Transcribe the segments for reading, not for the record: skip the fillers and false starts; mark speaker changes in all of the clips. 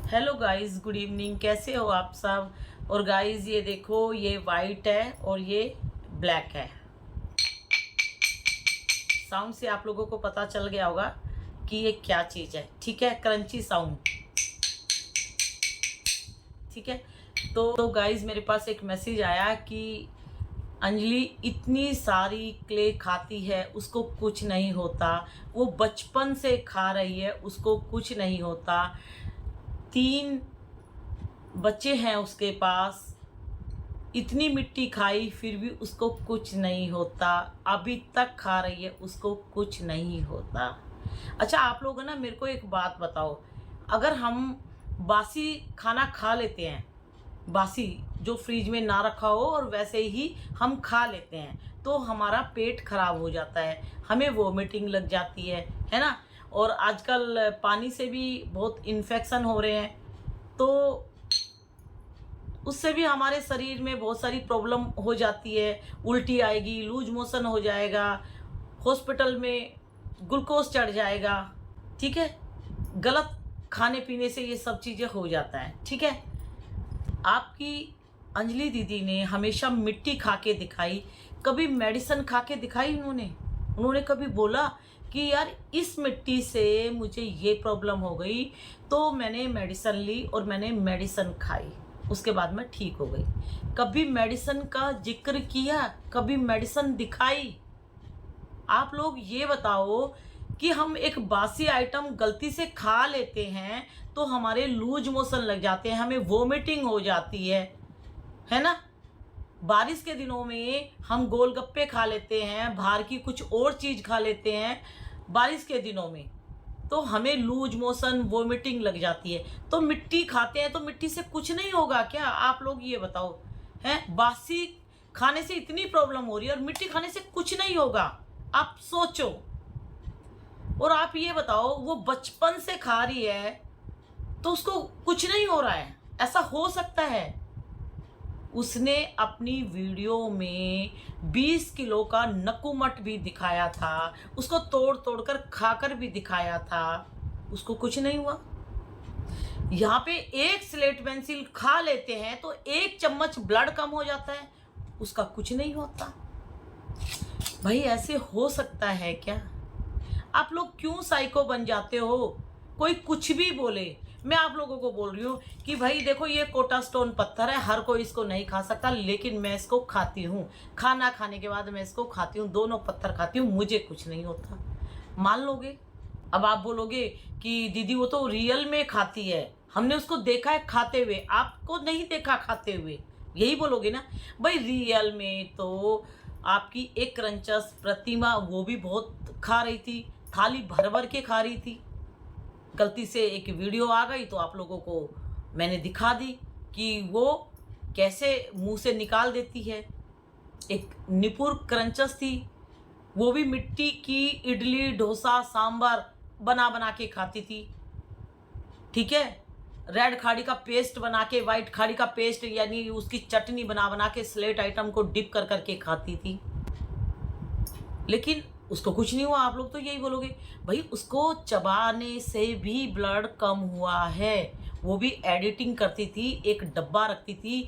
Speaker 1: Hello guys, good evening. कैसे हो आप सब। और गाइस ये देखो, ये वाइट है और ये ब्लैक है। साउंड से आप लोगों को पता चल गया होगा कि ये क्या चीज़ है। ठीक है, क्रंची साउंड। ठीक है, तो गाइस मेरे पास एक मैसेज आया कि अंजलि इतनी सारी क्ले खाती है, उसको कुछ नहीं होता। वो बचपन से खा रही है, उसको कुछ नहीं होता। 3 बच्चे हैं उसके पास, इतनी मिट्टी खाई फिर भी उसको कुछ नहीं होता। अभी तक खा रही है, उसको कुछ नहीं होता। अच्छा, आप लोग ना मेरे को एक बात बताओ, अगर हम बासी खाना खा लेते हैं, बासी जो फ्रिज में ना रखा हो और वैसे ही हम खा लेते हैं, तो हमारा पेट खराब हो जाता है, हमें वोमिटिंग लग जाती है ना। और आजकल पानी से भी बहुत इन्फेक्शन हो रहे हैं, तो उससे भी हमारे शरीर में बहुत सारी प्रॉब्लम हो जाती है। उल्टी आएगी, लूज मोशन हो जाएगा, हॉस्पिटल में ग्लूकोज चढ़ जाएगा। ठीक है, गलत खाने पीने से ये सब चीज़ें हो जाता है। ठीक है, आपकी अंजलि दीदी ने हमेशा मिट्टी खा के दिखाई, कभी मेडिसिन खा के दिखाई। उन्होंने कभी बोला कि यार इस मिट्टी से मुझे ये प्रॉब्लम हो गई, तो मैंने मेडिसिन ली और मैंने मेडिसिन खाई, उसके बाद मैं ठीक हो गई। कभी मेडिसिन का जिक्र किया, कभी मेडिसिन दिखाई। आप लोग ये बताओ कि हम एक बासी आइटम गलती से खा लेते हैं तो हमारे लूज मोशन लग जाते हैं, हमें वोमिटिंग हो जाती है ना। बारिश के दिनों में हम गोलगप्पे खा लेते हैं, बाहर की कुछ और चीज़ खा लेते हैं बारिश के दिनों में, तो हमें लूज मोशन वोमिटिंग लग जाती है। तो मिट्टी खाते हैं तो मिट्टी से कुछ नहीं होगा क्या? आप लोग ये बताओ। हैं, बासी खाने से इतनी प्रॉब्लम हो रही है और मिट्टी खाने से कुछ नहीं होगा, आप सोचो। और आप ये बताओ, वो बचपन से खा रही है तो उसको कुछ नहीं हो रहा है, ऐसा हो सकता है? उसने अपनी वीडियो में 20 किलो का नकुमट भी दिखाया था, उसको तोड़ तोड़ कर खाकर भी दिखाया था, उसको कुछ नहीं हुआ। यहाँ पे एक स्लेट पेंसिल खा लेते हैं तो 1 चम्मच ब्लड कम हो जाता है, उसका कुछ नहीं होता। भाई ऐसे हो सकता है क्या? आप लोग क्यों साइको बन जाते हो? कोई कुछ भी बोले, मैं आप लोगों को बोल रही हूँ कि भाई देखो, ये कोटा स्टोन पत्थर है, हर कोई इसको नहीं खा सकता, लेकिन मैं इसको खाती हूँ। खाना खाने के बाद मैं इसको खाती हूँ, दोनों पत्थर खाती हूँ, मुझे कुछ नहीं होता। मान लोगे? अब आप बोलोगे कि दीदी वो तो रियल में खाती है, हमने उसको देखा है खाते हुए, आपको नहीं देखा खाते हुए, यही बोलोगे ना। भाई रियल में तो आपकी एक क्रंचस प्रतिमा वो भी बहुत खा रही थी, थाली भर भर के खा रही थी। गलती से एक वीडियो आ गई तो आप लोगों को मैंने दिखा दी कि वो कैसे मुंह से निकाल देती है। एक निपुर क्रंचस थी, वो भी मिट्टी की इडली डोसा सांभर बना बना के खाती थी। ठीक है, रेड खाड़ी का पेस्ट बना के, वाइट खाड़ी का पेस्ट यानी उसकी चटनी बना बना के स्लेट आइटम को डिप कर करके खाती थी, लेकिन उसको कुछ नहीं हुआ। आप लोग तो यही बोलोगे, भाई उसको चबाने से भी ब्लड कम हुआ है। वो भी एडिटिंग करती थी, एक डब्बा रखती थी,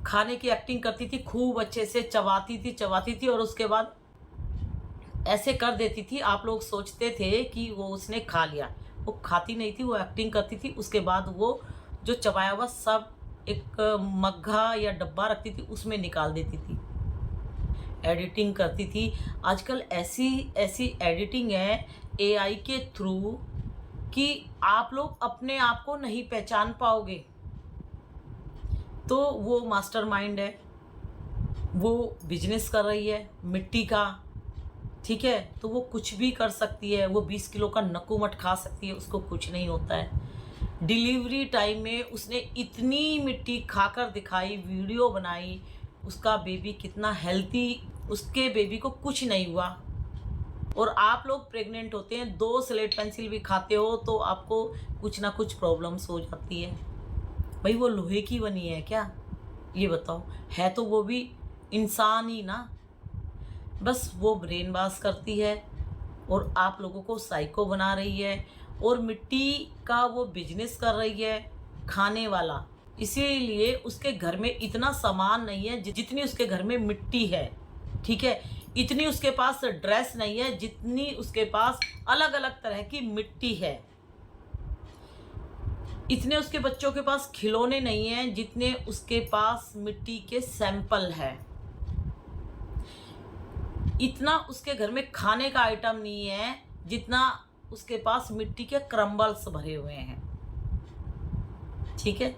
Speaker 1: खाने की एक्टिंग करती थी, खूब अच्छे से चबाती थी और उसके बाद ऐसे कर देती थी, आप लोग सोचते थे कि वो उसने खा लिया। वो खाती नहीं थी, वो एक्टिंग करती थी, उसके बाद वो जो चबाया हुआ सब एक मग्घा या डब्बा रखती थी, उसमें निकाल देती थी, एडिटिंग करती थी। आजकल ऐसी ऐसी एडिटिंग है एआई के थ्रू कि आप लोग अपने आप को नहीं पहचान पाओगे। तो वो मास्टरमाइंड है, वो बिजनेस कर रही है मिट्टी का। ठीक है, तो वो कुछ भी कर सकती है, वो 20 किलो का नकुमट खा सकती है, उसको कुछ नहीं होता है। डिलीवरी टाइम में उसने इतनी मिट्टी खाकर दिखाई, वीडियो बनाई, उसका बेबी कितना हेल्थी, उसके बेबी को कुछ नहीं हुआ। और आप लोग प्रेग्नेंट होते हैं, 2 स्लेट पेंसिल भी खाते हो तो आपको कुछ ना कुछ प्रॉब्लम्स हो जाती है। भाई वो लोहे की बनी है क्या? ये बताओ, है तो वो भी इंसान ही ना। बस वो ब्रेन वॉश करती है और आप लोगों को साइको बना रही है, और मिट्टी का वो बिजनेस कर रही है, खाने वाला, इसीलिए उसके घर में इतना सामान नहीं है जितनी उसके घर में मिट्टी है, ठीक है। इतनी उसके पास ड्रेस नहीं है जितनी उसके पास अलग अलग तरह की मिट्टी है। इतने उसके बच्चों के पास खिलौने नहीं हैं जितने उसके पास मिट्टी के सैंपल है। इतना उसके घर में खाने का आइटम नहीं है जितना उसके पास मिट्टी के क्रम्बल्स भरे हुए हैं, ठीक है।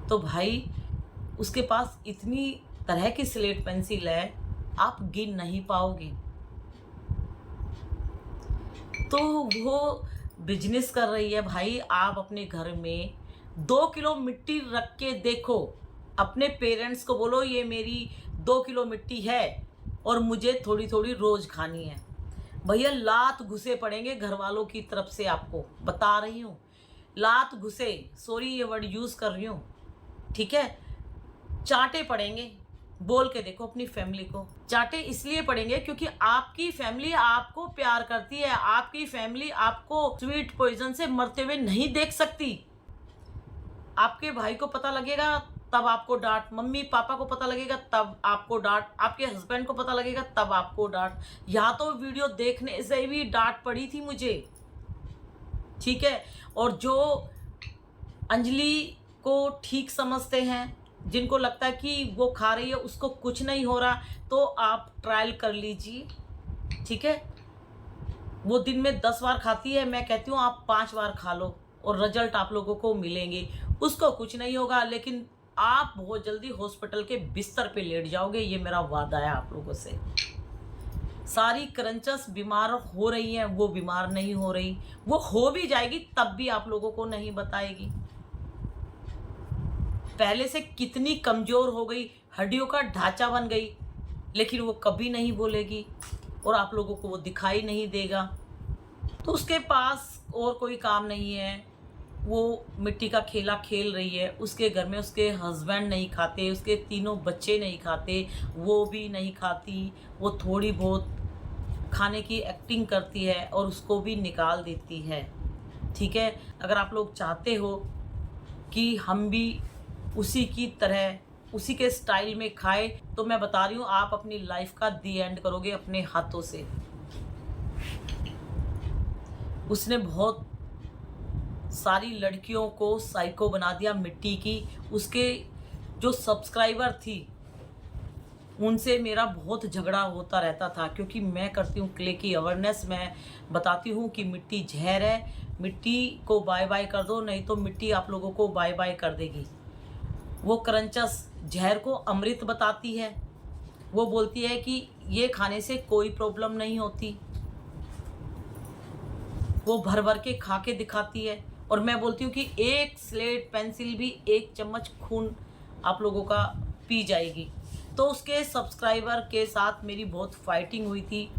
Speaker 1: तो भाई उसके पास इतनी तरह की स्लेट पेंसिल है, आप गिन नहीं पाओगे। तो वो बिजनेस कर रही है भाई। आप अपने घर में 2 किलो मिट्टी रख के देखो, अपने पेरेंट्स को बोलो ये मेरी 2 किलो मिट्टी है और मुझे थोड़ी थोड़ी रोज खानी है। भैया लात घुसे पड़ेंगे घर वालों की तरफ से, आपको बता रही हूँ, लात घुसे, सॉरी ये वर्ड यूज कर रही हूँ, ठीक है। चांटे पड़ेंगे। बोल के देखो अपनी फैमिली को, चांटे इसलिए पड़ेंगे क्योंकि आपकी फैमिली आपको प्यार करती है। आपकी फैमिली आपको स्वीट पॉइजन से मरते हुए नहीं देख सकती। आपके भाई को पता लगेगा तब आपको डांट, मम्मी पापा को पता लगेगा तब आपको डांट, आपके हस्बैंड को पता लगेगा तब आपको डांट। यहाँ तो वीडियो देखने से भी डांट पड़ी थी मुझे, ठीक है। और जो अंजलि को ठीक समझते हैं, जिनको लगता है कि वो खा रही है उसको कुछ नहीं हो रहा, तो आप ट्रायल कर लीजिए, ठीक है। वो दिन में 10 बार खाती है, मैं कहती हूँ आप 5 बार खा लो और रिजल्ट आप लोगों को मिलेंगे। उसको कुछ नहीं होगा, लेकिन आप बहुत जल्दी हॉस्पिटल के बिस्तर पे लेट जाओगे, ये मेरा वादा है आप लोगों से। सारी क्रंचस बीमार हो रही हैं, वो बीमार नहीं हो रही, वो हो भी जाएगी तब भी आप लोगों को नहीं बताएगी। पहले से कितनी कमजोर हो गई, हड्डियों का ढांचा बन गई, लेकिन वो कभी नहीं बोलेगी और आप लोगों को वो दिखाई नहीं देगा। तो उसके पास और कोई काम नहीं है, वो मिट्टी का खेला खेल रही है। उसके घर में उसके हस्बैंड नहीं खाते, उसके तीनों बच्चे नहीं खाते, वो भी नहीं खाती। वो थोड़ी बहुत खाने की एक्टिंग करती है और उसको भी निकाल देती है, ठीक है। अगर आप लोग चाहते हो कि हम भी उसी की तरह उसी के स्टाइल में खाए, तो मैं बता रही हूँ आप अपनी लाइफ का दी एंड करोगे अपने हाथों से। उसने बहुत सारी लड़कियों को साइको बना दिया मिट्टी की। उसके जो सब्सक्राइबर थी उनसे मेरा बहुत झगड़ा होता रहता था, क्योंकि मैं करती हूँ क्ले की अवेयरनेस। मैं बताती हूँ कि मिट्टी जहर है, मिट्टी को बाय बाय कर दो, नहीं तो मिट्टी आप लोगों को बाय बाय कर देगी। वो क्रंचस जहर को अमृत बताती है। वो बोलती है कि ये खाने से कोई प्रॉब्लम नहीं होती। वो भर भर के खा के दिखाती है। और मैं बोलती हूँ कि एक स्लेट पेंसिल भी 1 चम्मच खून आप लोगों का पी जाएगी। तो उसके सब्सक्राइबर के साथ मेरी बहुत फाइटिंग हुई थी।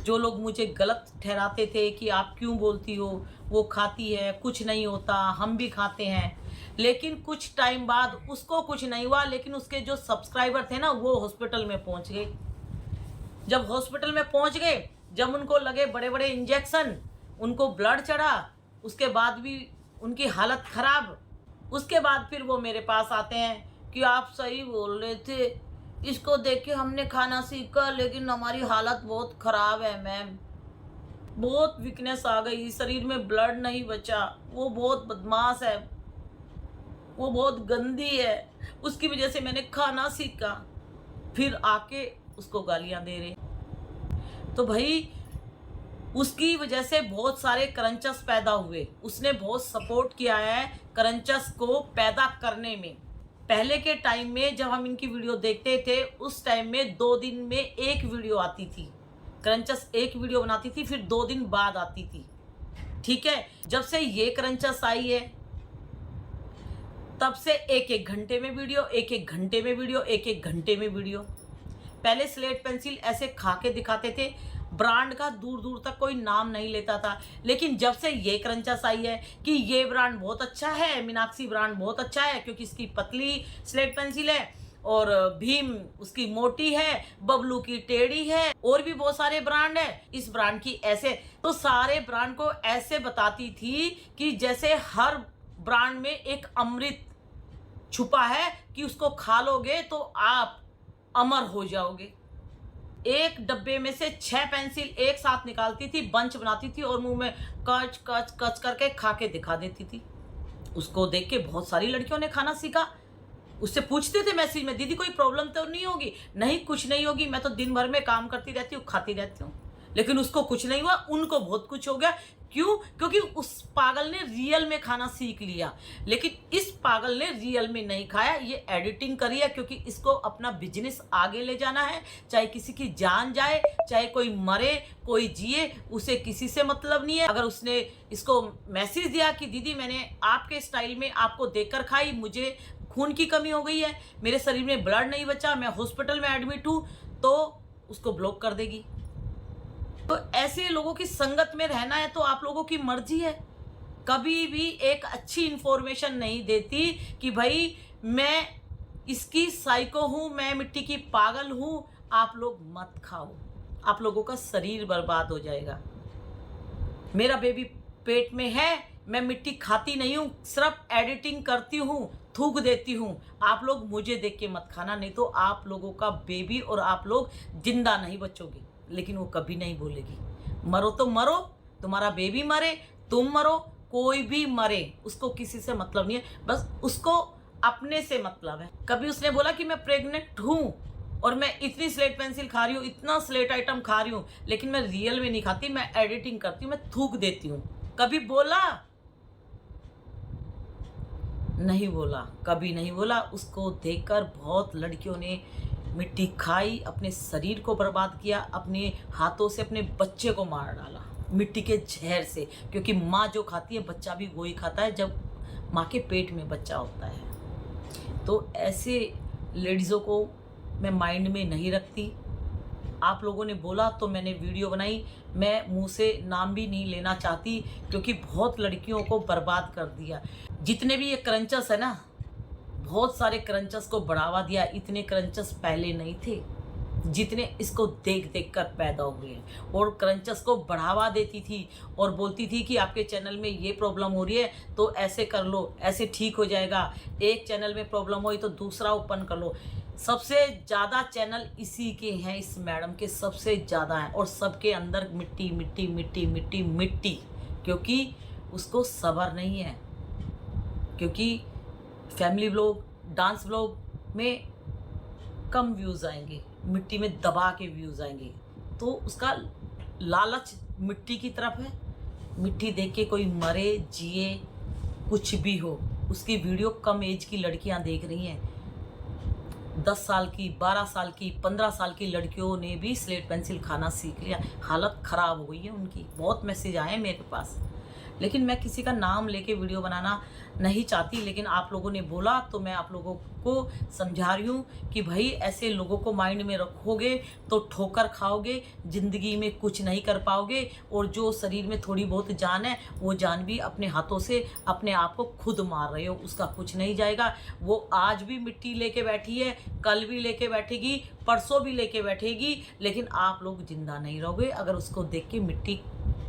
Speaker 1: जो लोग मुझे गलत ठहराते थे कि आप क्यों बोलती हो, वो खाती है, कुछ नहीं होता, हम भी खाते हैं। लेकिन कुछ टाइम बाद उसको कुछ नहीं हुआ, लेकिन उसके जो सब्सक्राइबर थे ना, वो हॉस्पिटल में पहुंच गए। जब हॉस्पिटल में पहुंच गए, जब उनको लगे बड़े बड़े इंजेक्शन, उनको ब्लड चढ़ा, उसके बाद भी उनकी हालत खराब। उसके बाद फिर वो मेरे पास आते हैं कि आप सही बोल रहे थे, इसको देख के हमने खाना सीखा, लेकिन हमारी हालत बहुत ख़राब है मैम, बहुत वीकनेस आ गई, शरीर में ब्लड नहीं बचा, वो बहुत बदमाश है, वो बहुत गंदी है, उसकी वजह से मैंने खाना सीखा। फिर आके उसको गालियां दे रहे। तो भाई उसकी वजह से बहुत सारे क्रंचस पैदा हुए। उसने बहुत सपोर्ट किया है क्रंचस को पैदा करने में। पहले के टाइम में जब हम इनकी वीडियो देखते थे, उस टाइम में 2 दिन में 1 वीडियो आती थी। क्रंचस 1 वीडियो बनाती थी, फिर 2 दिन बाद आती थी, ठीक है। जब से ये क्रंचस आई है, तब से 1-1 घंटे में वीडियो, 1-1 घंटे में वीडियो, 1-1 घंटे में वीडियो। पहले स्लेट पेंसिल ऐसे खा के दिखाते थे, ब्रांड का दूर दूर तक कोई नाम नहीं लेता था। लेकिन जब से ये क्रंचस आई है कि ये ब्रांड बहुत अच्छा है, मीनाक्षी ब्रांड बहुत अच्छा है, क्योंकि इसकी पतली स्लेट पेंसिल है और भीम उसकी मोटी है, बबलू की टेढ़ी है, और भी बहुत सारे ब्रांड है इस ब्रांड की ऐसे। तो सारे ब्रांड को ऐसे बताती थी कि जैसे हर ब्रांड में एक अमृत छुपा है कि उसको खा लोगे तो आप अमर हो जाओगे। एक डब्बे में से 6 पेंसिल एक साथ निकालती थी, बंच बनाती थी और मुंह में कच कच कच करके खा के दिखा देती थी। उसको देख के बहुत सारी लड़कियों ने खाना सीखा। उससे पूछते थे मैसेज में, दीदी कोई प्रॉब्लम तो नहीं होगी? नहीं, कुछ नहीं होगी, मैं तो दिन भर में काम करती रहती हूँ, खाती रहती हूँ। लेकिन उसको कुछ नहीं हुआ, उनको बहुत कुछ हो गया। क्यों? क्योंकि उस पागल ने रियल में खाना सीख लिया, लेकिन इस पागल ने रियल में नहीं खाया, ये एडिटिंग करी है, क्योंकि इसको अपना बिजनेस आगे ले जाना है। चाहे किसी की जान जाए, चाहे कोई मरे, कोई जिए, उसे किसी से मतलब नहीं है। अगर उसने इसको मैसेज दिया कि दीदी मैंने आपके स्टाइल में आपको देखकर खाई, मुझे खून की कमी हो गई है, मेरे शरीर में ब्लड नहीं बचा, मैं हॉस्पिटल में एडमिट हूँ, तो उसको ब्लॉक कर देगी। तो ऐसे लोगों की संगत में रहना है तो आप लोगों की मर्जी है। कभी भी एक अच्छी इंफॉर्मेशन नहीं देती कि भाई मैं इसकी साइको हूं, मैं मिट्टी की पागल हूं, आप लोग मत खाओ, आप लोगों का शरीर बर्बाद हो जाएगा। मेरा बेबी पेट में है, मैं मिट्टी खाती नहीं हूं, सिर्फ एडिटिंग करती हूं, थूक देती हूं। आप लोग मुझे देख के मत खाना, नहीं तो आप लोगों का बेबी और आप लोग जिंदा नहीं बचोगे। लेकिन वो कभी नहीं बोलेगी। मरो तो मरो, तुम्हारा बेबी मरे, तुम मरो, कोई भी मरे, उसको किसी से मतलब नहीं है, बस उसको अपने से मतलब है। कभी उसने बोला कि मैं प्रेग्नेंट हूं और मैं इतनी स्लेट पेंसिल खा रही हूँ, इतना स्लेट आइटम खा रही हूँ, लेकिन मैं रियल में नहीं खाती, मैं एडिटिंग करती हूँ, मैं थूक देती हूँ? कभी बोला? नहीं बोला, कभी नहीं बोला। उसको देखकर बहुत लड़कियों ने मिट्टी खाई, अपने शरीर को बर्बाद किया, अपने हाथों से अपने बच्चे को मार डाला मिट्टी के जहर से। क्योंकि माँ जो खाती है बच्चा भी वही खाता है जब माँ के पेट में बच्चा होता है। तो ऐसे लेडीज़ों को मैं माइंड में नहीं रखती। आप लोगों ने बोला तो मैंने वीडियो बनाई। मैं मुंह से नाम भी नहीं लेना चाहती, क्योंकि बहुत लड़कियों को बर्बाद कर दिया। जितने भी ये क्रंचस है ना, बहुत सारे क्रंचस को बढ़ावा दिया। इतने क्रंचस पहले नहीं थे जितने इसको देख देख कर पैदा हुए हैं। और क्रंचस को बढ़ावा देती थी और बोलती थी कि आपके चैनल में ये प्रॉब्लम हो रही है तो ऐसे कर लो, ऐसे ठीक हो जाएगा। एक चैनल में प्रॉब्लम हुई तो दूसरा ओपन कर लो। सबसे ज़्यादा चैनल इसी के हैं, इस मैडम के सबसे ज़्यादा हैं, और सबके अंदर मिट्टी मिट्टी मिट्टी मिट्टी मिट्टी। क्योंकि उसको सब्र नहीं है, क्योंकि फैमिली व्लॉग, डांस व्लॉग में कम व्यूज़ आएंगे, मिट्टी में दबा के व्यूज़ आएंगे, तो उसका लालच मिट्टी की तरफ है। मिट्टी देख के कोई मरे, जिए, कुछ भी हो, उसकी वीडियो कम एज की लड़कियां देख रही हैं। 10 साल की, 12 साल की, 15 साल की लड़कियों ने भी स्लेट पेंसिल खाना सीख लिया। हालत ख़राब हो गई है उनकी। बहुत मैसेज आए हैं मेरे पास, लेकिन मैं किसी का नाम लेके वीडियो बनाना नहीं चाहती। लेकिन आप लोगों ने बोला तो मैं आप लोगों को समझा रही हूँ कि भाई ऐसे लोगों को माइंड में रखोगे तो ठोकर खाओगे, ज़िंदगी में कुछ नहीं कर पाओगे। और जो शरीर में थोड़ी बहुत जान है, वो जान भी अपने हाथों से अपने आप को खुद मार रहे हो, उसका कुछ नहीं जाएगा। वो आज भी मिट्टी लेके बैठी है, कल भी लेके बैठेगी, परसों भी लेके बैठेगी, लेकिन आप लोग जिंदा नहीं रहोगे अगर उसको देख के मिट्टी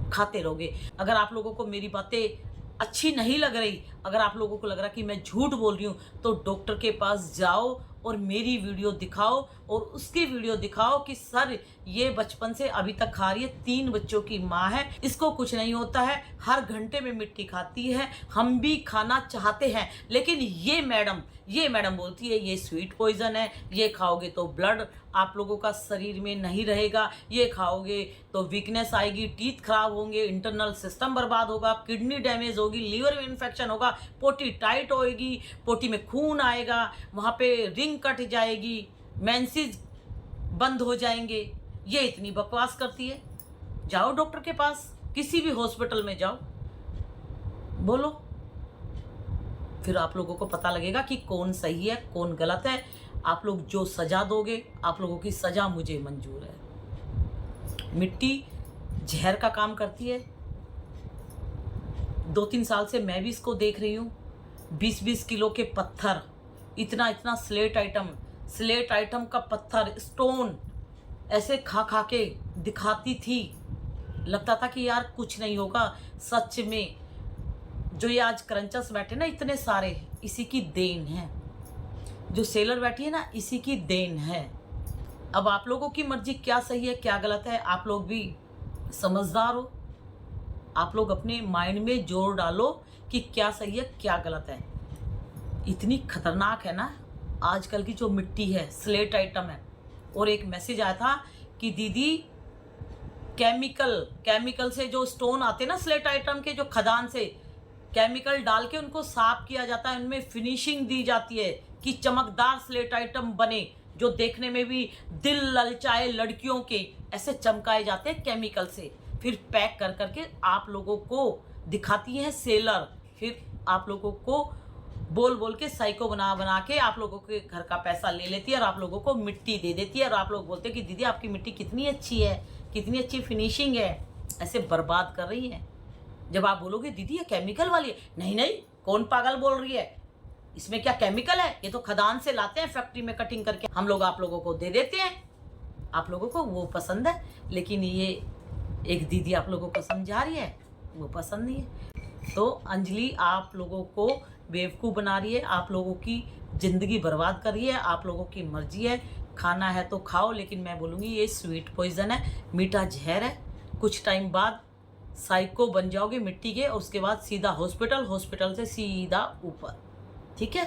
Speaker 1: खाते रहोगे। अगर आप लोगों को मेरी बातें अच्छी नहीं लग रही, अगर आप लोगों को लग रहा कि मैं झूठ बोल रही हूँ, तो डॉक्टर के पास जाओ और मेरी वीडियो दिखाओ और उसकी वीडियो दिखाओ कि सर ये बचपन से अभी तक खा रही है, 3 बच्चों की माँ है, इसको कुछ नहीं होता है, हर घंटे में मिट्टी खाती है, हम भी खाना चाहते हैं। लेकिन ये मैडम बोलती है ये स्वीट पॉइजन है, ये खाओगे तो ब्लड आप लोगों का शरीर में नहीं रहेगा, ये खाओगे तो वीकनेस आएगी, टीथ खराब होंगे, इंटरनल सिस्टम बर्बाद होगा, किडनी डैमेज होगी, लीवर में इन्फेक्शन होगा, पोटी टाइट होएगी, पोटी में खून आएगा, वहाँ पे रिंग कट जाएगी, मेंसेस बंद हो जाएंगे। ये इतनी बकवास करती है। जाओ डॉक्टर के पास, किसी भी हॉस्पिटल में जाओ, बोलो, फिर आप लोगों को पता लगेगा कि कौन सही है कौन गलत है। आप लोग जो सजा दोगे, आप लोगों की सजा मुझे मंजूर है। मिट्टी जहर का काम करती है। 2-3 साल से मैं भी इसको देख रही हूँ। 20-20 किलो के पत्थर, इतना स्लेट आइटम का पत्थर, स्टोन ऐसे खा खा के दिखाती थी। लगता था कि यार कुछ नहीं होगा। सच में जो ये आज क्रंचर्स बैठे ना इतने सारे, इसी की देन है। जो सेलर बैठी है ना, इसी की देन है। अब आप लोगों की मर्जी क्या सही है क्या गलत है, आप लोग भी समझदार हो, आप लोग अपने माइंड में जोर डालो कि क्या सही है क्या गलत है। इतनी खतरनाक है ना आजकल की जो मिट्टी है, स्लेट आइटम है। और एक मैसेज आया था कि दीदी केमिकल से जो स्टोन आते हैं ना स्लेट आइटम के, जो खदान से केमिकल डाल के उनको साफ किया जाता है, उनमें फिनिशिंग दी जाती है कि चमकदार स्लेट आइटम बने, जो देखने में भी दिल ललचाए लड़कियों के, ऐसे चमकाए जाते हैं केमिकल से। फिर पैक कर करके आप लोगों को दिखाती है सेलर, फिर आप लोगों को बोल बोल के साइको बना बना के आप लोगों के घर का पैसा ले लेती है और आप लोगों को मिट्टी दे देती है। और आप लोग बोलते हैं कि दीदी आपकी मिट्टी कितनी अच्छी है, कितनी अच्छी फिनिशिंग है, ऐसे बर्बाद कर रही है। जब आप बोलोगे दीदी ये केमिकल वाली है, नहीं नहीं कौन पागल बोल रही है, इसमें क्या केमिकल है, ये तो खदान से लाते हैं फैक्ट्री में कटिंग करके, हम लोग आप लोगों को दे देते हैं, आप लोगों को वो पसंद है। लेकिन ये एक दीदी आप लोगों को समझा रही है, वो पसंद नहीं है। तो अंजलि आप लोगों को बेवकूफ़ बना रही है, आप लोगों की ज़िंदगी बर्बाद कर रही है। आप लोगों की मर्जी है, खाना है तो खाओ, लेकिन मैं बोलूँगी ये स्वीट पॉइज़न है, मीठा जहर है। कुछ टाइम बाद साइको बन जाओगे मिट्टी के, और उसके बाद सीधा हॉस्पिटल, हॉस्पिटल से सीधा ऊपर। ठीक है।